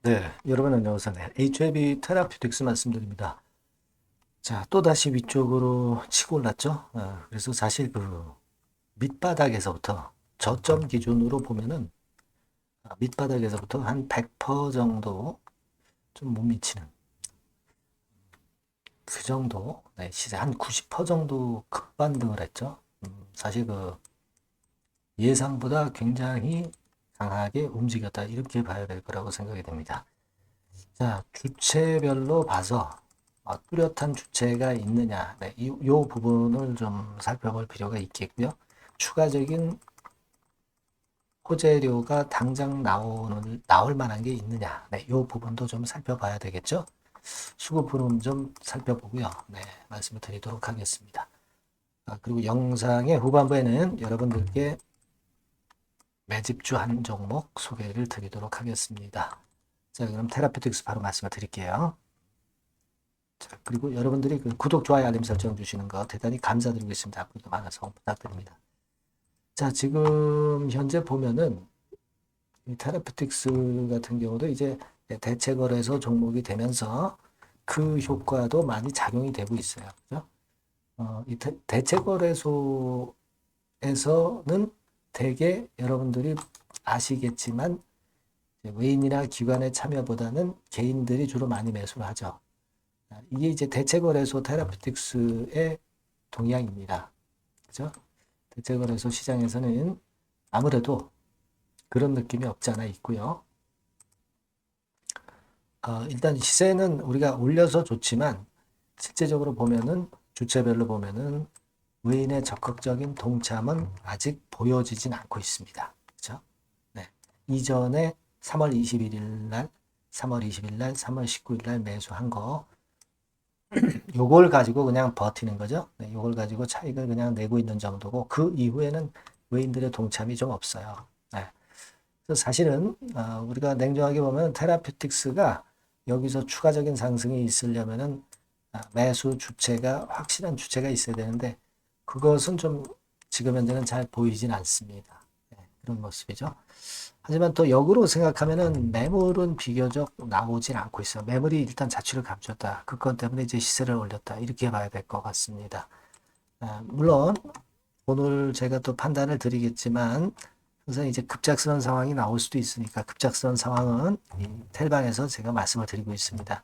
네, 여러분 안녕하세요. 네, HIV 테라퓨틱스 말씀드립니다. 자, 또다시 위쪽으로 치고 올랐죠? 그래서 사실 그 밑바닥에서부터 저점 기준으로 보면은 밑바닥에서부터 한 100% 정도 좀 못 미치는 그 정도, 네, 시세 한 90% 정도 급반등을 했죠. 사실 그 예상보다 굉장히 강하게 움직였다 이렇게 봐야 될 거라고 생각이 됩니다. 자, 주체별로 봐서 뚜렷한 주체가 있느냐, 네, 요 부분을 좀 살펴볼 필요가 있겠고요. 추가적인 호재료가 당장 나올 만한 게 있느냐, 네, 요 부분도 좀 살펴봐야 되겠죠. 수급 흐름 좀 살펴보고요. 네, 말씀을 드리도록 하겠습니다. 그리고 영상의 후반부에는 여러분들께 매집주 한 종목 소개를 드리도록 하겠습니다. 자, 그럼 테라피틱스 바로 말씀을 드릴게요. 자, 그리고 여러분들이 그 구독, 좋아요, 알림 설정 주시는 거 대단히 감사드리고 있습니다. 앞으로도 많아서 부탁드립니다. 자, 지금 현재 보면은 이 테라피틱스 같은 경우도 이제 대체거래소 종목이 되면서 그 효과도 많이 작용이 되고 있어요. 그죠? 이 대체거래소에서는 대개 여러분들이 아시겠지만 외인이나 기관의 참여보다는 개인들이 주로 많이 매수를 하죠. 이게 이제 대체거래소 테라피틱스의 동향입니다. 그죠? 대체거래소 시장에서는 아무래도 그런 느낌이 없지 않아 있고요. 일단 시세는 우리가 올려서 좋지만 실제적으로 보면은 주체별로 보면은 외인의 적극적인 동참은 아직 보여지진 않고 있습니다. 그죠? 네. 이전에 3월 21일 날, 3월 20일 날, 3월 19일 날 매수한 거 요걸 가지고 그냥 버티는 거죠. 네, 요걸 가지고 차익을 그냥 내고 있는 정도고 그 이후에는 외인들의 동참이 좀 없어요. 네. 그래서 사실은 우리가 냉정하게 보면 테라퓨틱스가 여기서 추가적인 상승이 있으려면은 매수 주체가 확실한 주체가 있어야 되는데 그것은 좀 지금 현재는 잘 보이진 않습니다. 네, 그런 모습이죠. 하지만 또 역으로 생각하면은 매물은 비교적 나오진 않고 있어요. 매물이 일단 자취를 감췄다. 그 건 때문에 이제 시세를 올렸다. 이렇게 봐야 될 것 같습니다. 물론 오늘 제가 또 판단을 드리겠지만 항상 이제 급작스러운 상황이 나올 수도 있으니까 급작스러운 상황은 이 텔방에서 제가 말씀을 드리고 있습니다.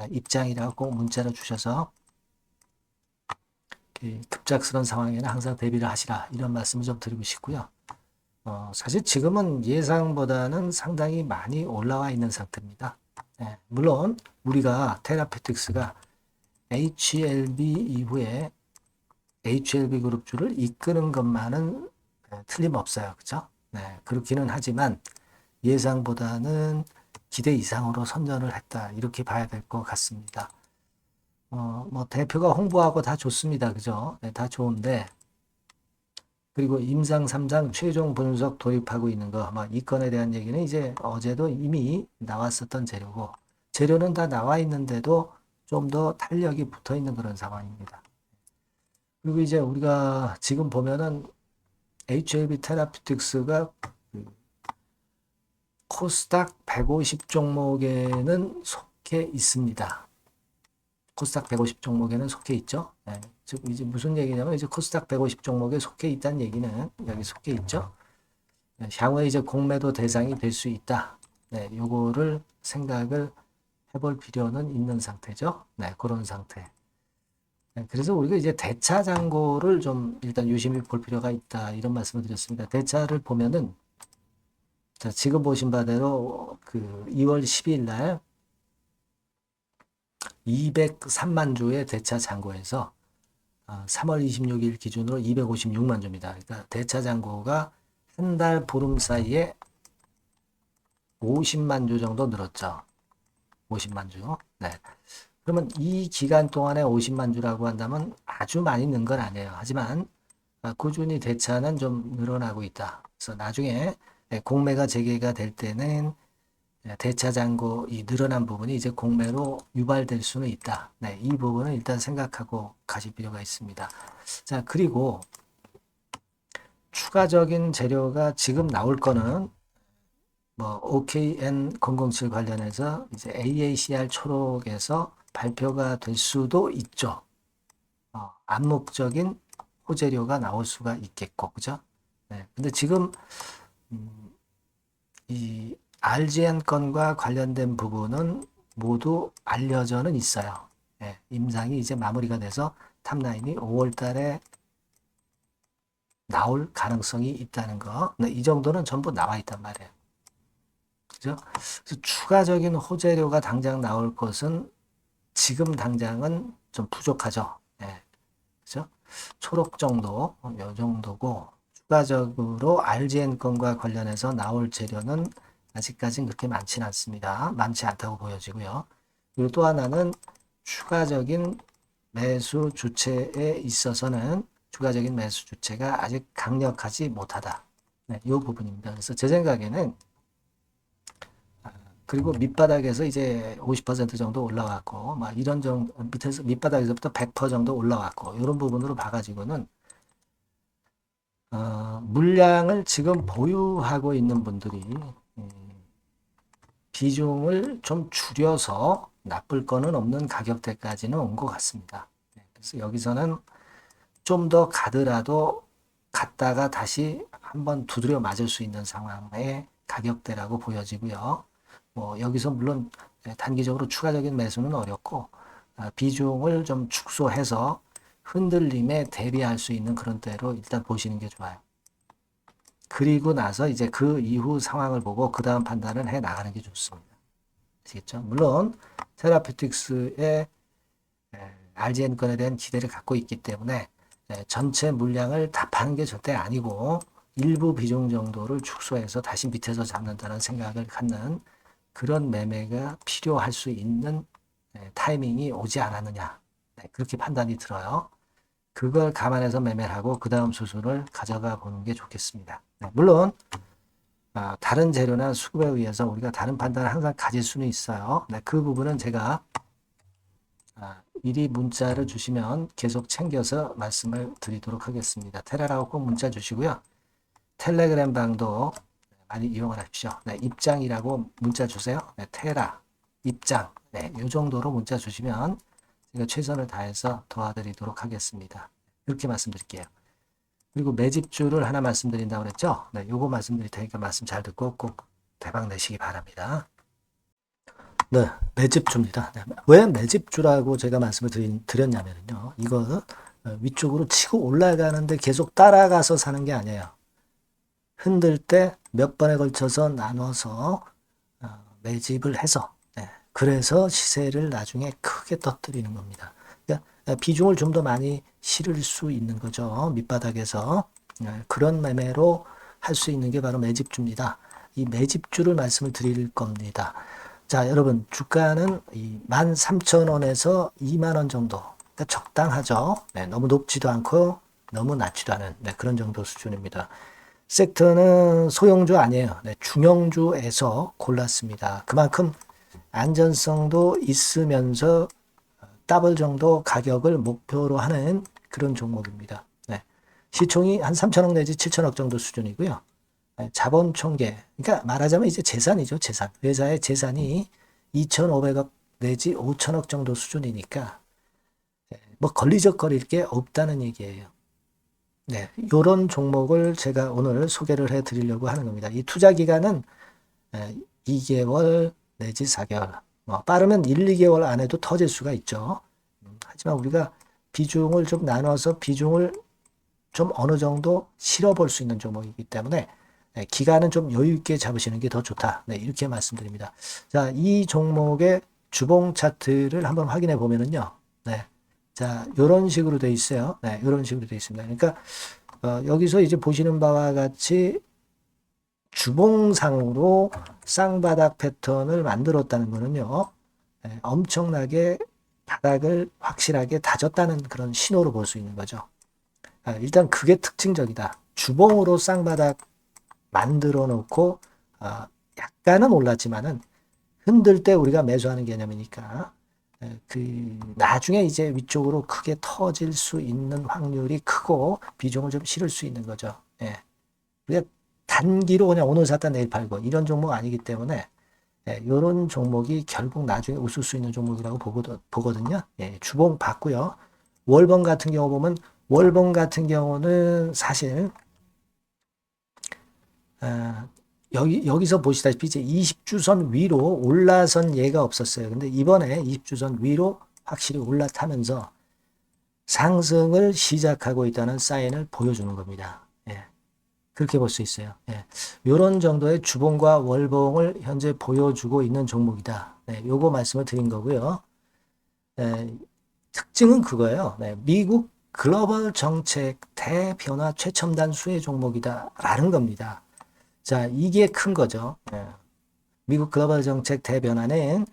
입장이라고 꼭 문자를 주셔서 급작스러운 상황에는 항상 대비를 하시라 이런 말씀을 좀 드리고 싶고요. 사실 지금은 예상보다는 상당히 많이 올라와 있는 상태입니다. 물론 우리가 테라페틱스가 HLB 이후에 HLB 그룹주를 이끄는 것만은 틀림없어요. 그죠? 네, 그렇기는 하지만 예상보다는 기대 이상으로 선전을 했다. 이렇게 봐야 될 것 같습니다. 뭐 대표가 홍보하고 다 좋습니다. 그죠? 네, 다 좋은데 그리고 임상 3장 최종 분석 도입하고 있는 거, 이 건에 대한 얘기는 이제 어제도 이미 나왔었던 재료고, 재료는 다 나와 있는데도 좀 더 탄력이 붙어 있는 그런 상황입니다. 그리고 이제 우리가 지금 보면은 HLB 테라피틱스가 코스닥 150 종목에는 속해 있습니다. 코스닥 150 종목에는 속해 있죠. 네. 즉 이제 무슨 얘기냐면 이제 코스닥 150 종목에 속해 있다는 얘기는 여기 속해 있죠. 네, 향후에 이제 공매도 대상이 될 수 있다. 네, 요거를 생각을 해볼 필요는 있는 상태죠. 네, 그런 상태. 네, 그래서 우리가 이제 대차 잔고를 좀 일단 유심히 볼 필요가 있다. 이런 말씀을 드렸습니다. 대차를 보면은 자, 지금 보신 바대로 그 2월 10일 날 203만 주의 대차 잔고에서 3월 26일 기준으로 256만 주입니다. 그러니까 대차 잔고가 한 달 보름 사이에 50만 주 정도 늘었죠. 50만 주. 네. 그러면 이 기간 동안에 50만 주라고 한다면 아주 많이 는 건 아니에요. 하지만 꾸준히 대차는 좀 늘어나고 있다. 그래서 나중에 공매가 재개가 될 때는 대차 잔고 이 늘어난 부분이 이제 공매로 유발될 수는 있다. 네, 이 부분은 일단 생각하고 가실 필요가 있습니다. 자, 그리고 추가적인 재료가 지금 나올 거는 뭐 OKN007 관련해서 이제 AACR 초록에서 발표가 될 수도 있죠. 암묵적인 호재료가 나올 수가 있겠고, 그죠? 네. 근데 지금 이 RGN 건과 관련된 부분은 모두 알려져는 있어요. 네. 임상이 이제 마무리가 돼서 탑9이 5월 달에 나올 가능성이 있다는 거. 네. 이 정도는 전부 나와 있단 말이에요. 그죠? 그래서 추가적인 호재료가 당장 나올 것은 지금 당장은 좀 부족하죠. 네. 그죠? 초록 정도, 요 정도고, 추가적으로 RGN 건과 관련해서 나올 재료는 아직까지는 그렇게 많지는 않습니다. 많지 않다고 보여지고요. 그리고 또 하나는 추가적인 매수 주체에 있어서는 추가적인 매수 주체가 아직 강력하지 못하다. 네, 이 부분입니다. 그래서 제 생각에는 그리고 밑바닥에서 이제 50% 정도 올라왔고, 막 이런 정도, 밑에서, 밑바닥에서부터 100% 정도 올라왔고, 이런 부분으로 봐가지고는, 물량을 지금 보유하고 있는 분들이, 비중을 좀 줄여서 나쁠 거는 없는 가격대까지는 온 것 같습니다. 그래서 여기서는 좀 더 가더라도 갔다가 다시 한번 두드려 맞을 수 있는 상황의 가격대라고 보여지고요. 뭐 여기서 물론 단기적으로 추가적인 매수는 어렵고 비중을 좀 축소해서 흔들림에 대비할 수 있는 그런 때로 일단 보시는 게 좋아요. 그리고 나서 이제 그 이후 상황을 보고 그 다음 판단을 해 나가는 게 좋습니다. 아시겠죠? 물론 테라피틱스의 RGN 건에 대한 기대를 갖고 있기 때문에 전체 물량을 다 파는 게 절대 아니고 일부 비중 정도를 축소해서 다시 밑에서 잡는다는 생각을 갖는 그런 매매가 필요할 수 있는 타이밍이 오지 않았느냐. 그렇게 판단이 들어요. 그걸 감안해서 매매를 하고 그 다음 수순을 가져가 보는 게 좋겠습니다. 물론 다른 재료나 수급에 의해서 우리가 다른 판단을 항상 가질 수는 있어요. 그 부분은 제가 미리 문자를 주시면 계속 챙겨서 말씀을 드리도록 하겠습니다. 테라라고 꼭 문자 주시고요. 텔레그램 방도 많이 이용을 하십시오. 입장이라고 문자 주세요. 테라, 입장. 이 정도로 문자 주시면 제가 최선을 다해서 도와드리도록 하겠습니다. 이렇게 말씀드릴게요. 그리고 매집주를 하나 말씀드린다고 그랬죠? 요거 말씀드릴 테니까 말씀 잘 듣고 꼭 대박 내시기 바랍니다. 네, 매집주입니다. 왜 매집주라고 제가 말씀을 드렸냐면요. 이거는 위쪽으로 치고 올라가는데 계속 따라가서 사는 게 아니에요. 흔들 때 몇 번에 걸쳐서 나눠서 매집을 해서 그래서 시세를 나중에 크게 터뜨리는 겁니다. 그러니까 비중을 좀 더 많이 실을 수 있는 거죠. 밑바닥에서 그런 매매로 할 수 있는 게 바로 매집주입니다. 이 매집주를 말씀을 드릴 겁니다. 자, 여러분 주가는 13,000원에서 20,000원 정도 그러니까 적당하죠. 너무 높지도 않고 너무 낮지도 않은 그런 정도 수준입니다. 섹터는 소형주 아니에요. 중형주에서 골랐습니다. 그만큼 안전성도 있으면서 더블 정도 가격을 목표로 하는 그런 종목입니다. 시총이 한 3천억 내지 7천억 정도 수준이고요. 자본 총계, 그러니까 말하자면 이제 재산이죠, 재산. 회사의 재산이 2,500억 내지 5천억 정도 수준이니까 뭐 걸리적거릴 게 없다는 얘기예요. 이런 종목을 제가 오늘 소개를 해 드리려고 하는 겁니다. 이 투자 기간은 2개월 내지 4개월, 빠르면 1, 2개월 안에도 터질 수가 있죠. 하지만 우리가 비중을 좀 나눠서 비중을 좀 어느 정도 실어볼 수 있는 종목이기 때문에 기간은 좀 여유 있게 잡으시는 게 더 좋다. 이렇게 말씀드립니다. 자, 이 종목의 주봉 차트를 한번 확인해 보면은요. 자, 요런 식으로 돼 있어요. 요런 식으로 돼 있습니다. 그러니까 여기서 이제 보시는 바와 같이 주봉상으로 쌍바닥 패턴을 만들었다는 거는요. 엄청나게 바닥을 확실하게 다졌다는 그런 신호로 볼 수 있는 거죠. 일단 그게 특징적이다. 주봉으로 쌍바닥 만들어 놓고 약간은 올랐지만은 흔들 때 우리가 매수하는 개념이니까 그 나중에 이제 위쪽으로 크게 터질 수 있는 확률이 크고 비중을 좀 실을 수 있는 거죠. 우리가 단기로 그냥 오늘 샀다 내일 팔고 이런 종목 아니기 때문에 이런 종목이 결국 나중에 웃을 수 있는 종목이라고 보거든요. 주봉 봤고요. 월봉 같은 경우 보면 월봉 같은 경우는 사실 여기서 보시다시피 이제 20주선 위로 올라선 예가 없었어요. 근데 이번에 20주선 위로 확실히 올라타면서 상승을 시작하고 있다는 사인을 보여주는 겁니다. 그렇게 볼 수 있어요. 이런 정도의 주봉과 월봉을 현재 보여주고 있는 종목이다. 요거 말씀을 드린 거고요. 특징은 그거예요. 미국 글로벌 정책 대변화 최첨단 수혜 종목이다라는 겁니다. 자, 이게 큰 거죠. 미국 글로벌 정책 대변화는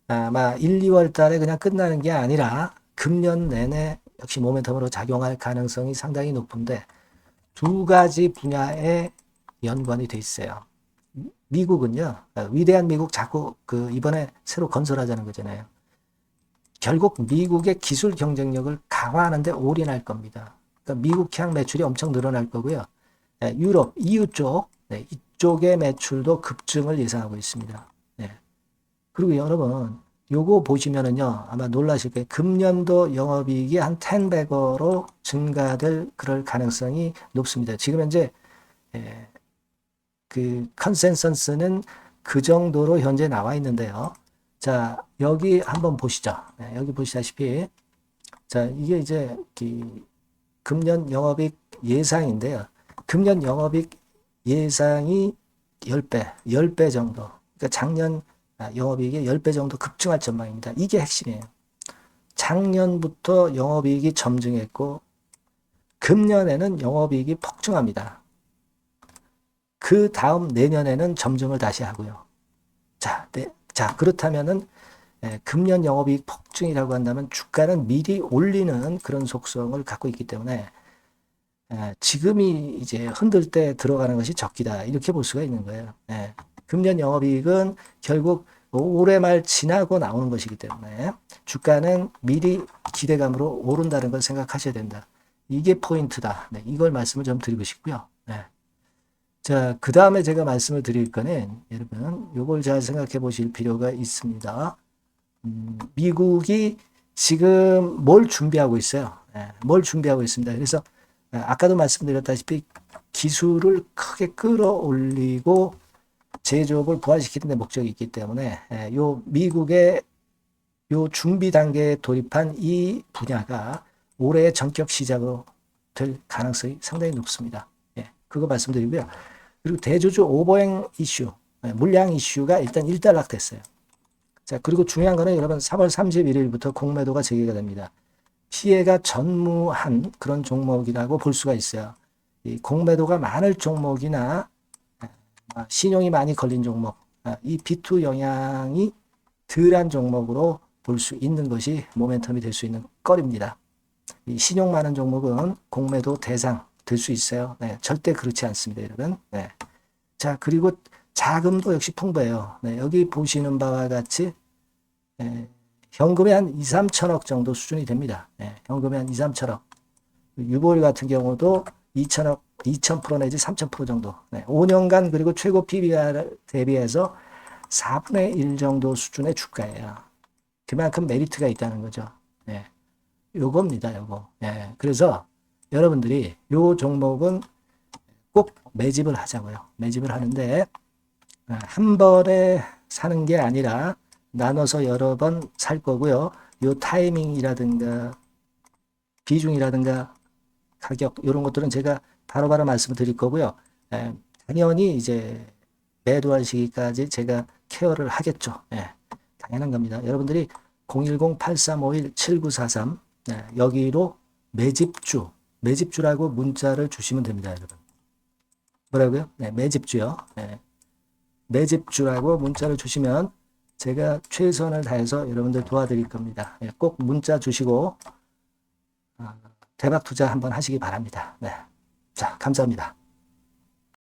아마 1, 2월 달에 그냥 끝나는 게 아니라 금년 내내 역시 모멘텀으로 작용할 가능성이 상당히 높은데 두 가지 분야에 연관이 돼 있어요. 미국은요, 위대한 미국 자꾸 이번에 새로 건설하자는 거잖아요. 결국 미국의 기술 경쟁력을 강화하는 데 올인할 겁니다. 그러니까 미국향 매출이 엄청 늘어날 거고요. 유럽, EU 쪽, 이쪽의 매출도 급증을 예상하고 있습니다. 그리고 여러분, 요거 보시면은요, 아마 놀라실 거예요. 금년도 영업이익이 한 10배로 증가될 그럴 가능성이 높습니다. 지금 현재, 그 컨센서스는 그 정도로 현재 나와 있는데요. 자, 여기 한번 보시죠. 여기 보시다시피, 자, 이게 이제 금년 영업이익 예상인데요. 금년 영업이익 예상이 10배 정도. 그러니까 작년 영업이익이 10배 정도 급증할 전망입니다. 이게 핵심이에요. 작년부터 영업이익이 점증했고 금년에는 영업이익이 폭증합니다. 그 다음 내년에는 점증을 다시 하고요. 자, 그렇다면은 금년 영업이익 폭증이라고 한다면 주가는 미리 올리는 그런 속성을 갖고 있기 때문에 지금이 이제 흔들 때 들어가는 것이 적기다. 이렇게 볼 수가 있는 거예요. 금년 영업이익은 결국 올해 말 지나고 나오는 것이기 때문에 주가는 미리 기대감으로 오른다는 걸 생각하셔야 된다. 이게 포인트다. 이걸 말씀을 좀 드리고 싶고요. 자, 그 다음에 제가 말씀을 드릴 거는 여러분 요걸 잘 생각해 보실 필요가 있습니다. 미국이 지금 뭘 준비하고 있어요. 뭘 준비하고 있습니다. 그래서 아까도 말씀드렸다시피 기술을 크게 끌어올리고 제조업을 부활시키는 데 목적이 있기 때문에 요 미국의 요 준비 단계에 돌입한 이 분야가 올해 전격 시작으로 될 가능성이 상당히 높습니다. 그거 말씀드리고요. 그리고 대주주 오버행 이슈, 물량 이슈가 일단 일단락됐어요. 자, 그리고 중요한 거는 여러분 3월 31일부터 공매도가 재개가 됩니다. 피해가 전무한 그런 종목이라고 볼 수가 있어요. 이 공매도가 많을 종목이나 신용이 많이 걸린 종목, 이 B2 영향이 덜한 종목으로 볼 수 있는 것이 모멘텀이 될 수 있는 거리입니다. 이 신용 많은 종목은 공매도 대상 될 수 있어요. 절대 그렇지 않습니다, 여러분. 자, 그리고 자금도 역시 풍부해요. 여기 보시는 바와 같이 현금이 한 2, 3천억 정도 수준이 됩니다. 현금이 한 2, 3천억. 유보율 같은 경우도 2천억, 2000% 내지 3000% 정도. 5년간 그리고 최고 PBR 대비해서 4분의 1 정도 수준의 주가예요. 그만큼 메리트가 있다는 거죠. 요겁니다, 요거. 그래서 여러분들이 요 종목은 꼭 매집을 하자고요. 매집을 하는데 한 번에 사는 게 아니라 나눠서 여러 번 살 거고요. 요 타이밍이라든가 비중이라든가 가격 이런 것들은 제가 바로바로 말씀을 드릴 거고요. 당연히 이제 매도할 시기까지 제가 케어를 하겠죠. 당연한 겁니다. 여러분들이 010-8351-7943 여기로 매집주라고 문자를 주시면 됩니다, 여러분. 뭐라고요? 매집주요. 매집주라고 문자를 주시면 제가 최선을 다해서 여러분들 도와드릴 겁니다. 꼭 문자 주시고 대박 투자 한번 하시기 바랍니다. 자, 감사합니다.